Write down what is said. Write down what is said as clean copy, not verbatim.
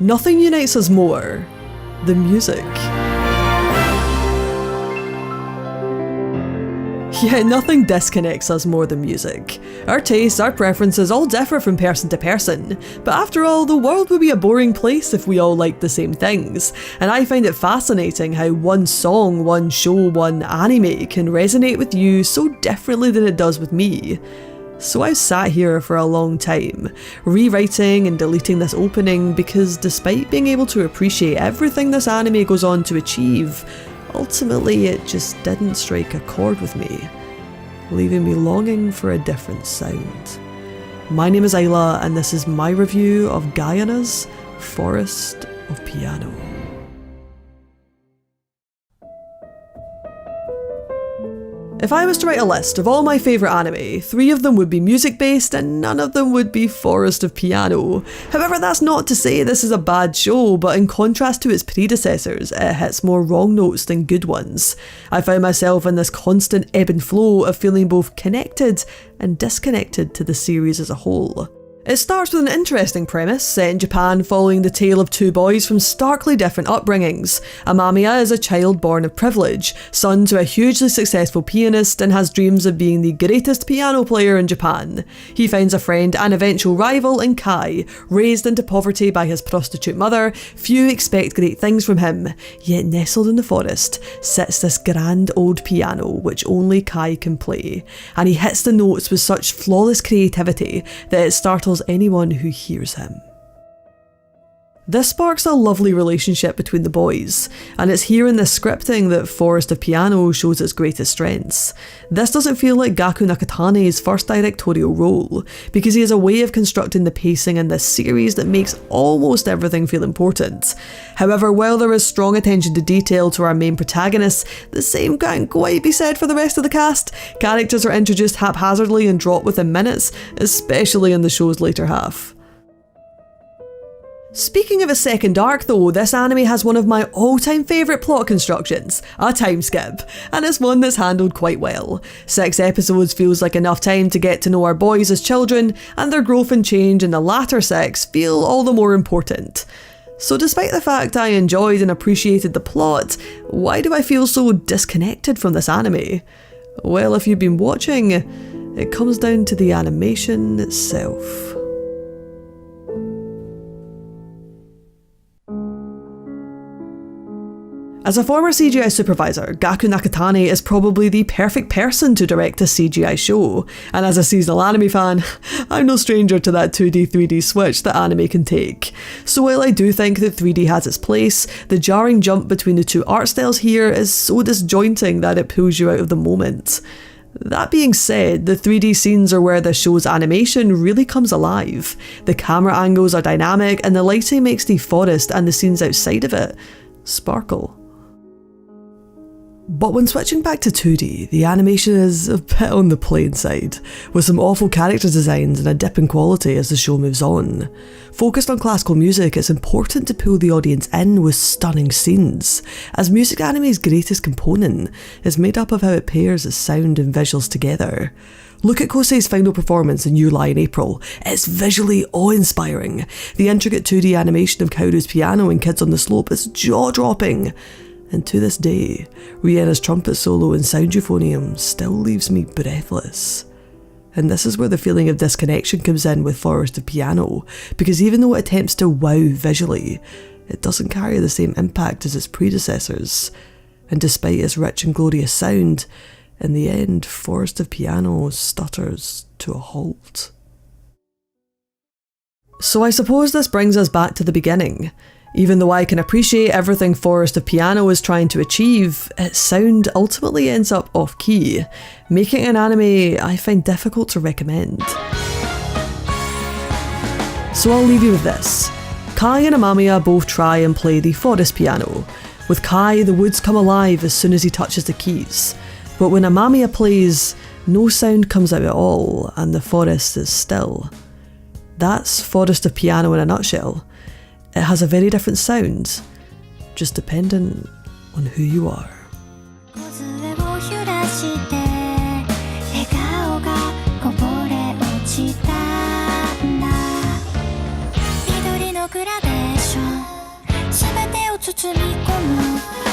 Nothing unites us more than music. Yet nothing disconnects us more than music. Our tastes, our preferences all differ from person to person, but after all, the world would be a boring place if we all liked the same things, and I find it fascinating how one song, one show, one anime can resonate with you so differently than it does with me. So I've sat here for a long time, rewriting and deleting this opening because despite being able to appreciate everything this anime goes on to achieve, ultimately it just didn't strike a chord with me, leaving me longing for a different sound. My name is Isla and this is my review of Guyana's Forest of Piano. If I was to write a list of all my favourite anime, 3 of them would be music based and none of them would be Forest of Piano. However, that's not to say this is a bad show, but in contrast to its predecessors, it hits more wrong notes than good ones. I found myself in this constant ebb and flow of feeling both connected and disconnected to the series as a whole. It starts with an interesting premise, set in Japan following the tale of 2 boys from starkly different upbringings. Amamiya is a child born of privilege, son to a hugely successful pianist and has dreams of being the greatest piano player in Japan. He finds a friend and eventual rival in Kai, raised into poverty by his prostitute mother. Few expect great things from him, yet nestled in the forest sits this grand old piano which only Kai can play, and he hits the notes with such flawless creativity that it startles anyone who hears him. This sparks a lovely relationship between the boys, and it's here in this scripting that Forest of Piano shows its greatest strengths. This doesn't feel like Gaku Nakatane's first directorial role, because he has a way of constructing the pacing in this series that makes almost everything feel important. However, while there is strong attention to detail to our main protagonists, the same can't quite be said for the rest of the cast. Characters are introduced haphazardly and dropped within minutes, especially in the show's later half. Speaking of a second arc though, this anime has one of my all-time favourite plot constructions, a time skip, and it's one that's handled quite well. 6 episodes feels like enough time to get to know our boys as children, and their growth and change in the latter 6 feel all the more important. So despite the fact I enjoyed and appreciated the plot, why do I feel so disconnected from this anime? Well, if you've been watching, it comes down to the animation itself. As a former CGI supervisor, Gaku Nakatane is probably the perfect person to direct a CGI show, and as a seasonal anime fan, I'm no stranger to that 2D 3D switch that anime can take. So while I do think that 3D has its place, the jarring jump between the 2 art styles here is so disjointing that it pulls you out of the moment. That being said, the 3D scenes are where the show's animation really comes alive. The camera angles are dynamic and the lighting makes the forest and the scenes outside of it sparkle. But when switching back to 2D, the animation is a bit on the plain side, with some awful character designs and a dip in quality as the show moves on. Focused on classical music, it's important to pull the audience in with stunning scenes, as music anime's greatest component is made up of how it pairs its sound and visuals together. Look at Kosei's final performance in You Lie in April. It's visually awe-inspiring. The intricate 2D animation of Kaoru's piano in Kids on the Slope is jaw-dropping. And to this day, Rihanna's trumpet solo in Sound Euphonium still leaves me breathless. And this is where the feeling of disconnection comes in with Forest of Piano, because even though it attempts to wow visually, it doesn't carry the same impact as its predecessors. And despite its rich and glorious sound, in the end, Forest of Piano stutters to a halt. So I suppose this brings us back to the beginning. Even though I can appreciate everything Forest of Piano is trying to achieve, its sound ultimately ends up off-key, making an anime I find difficult to recommend. So I'll leave you with this. Kai and Amamiya both try and play the forest piano. With Kai, the woods come alive as soon as he touches the keys, but when Amamiya plays, no sound comes out at all and the forest is still. That's Forest of Piano in a nutshell. It has a very different sound, just dependent on who you are. Gradation 包み込む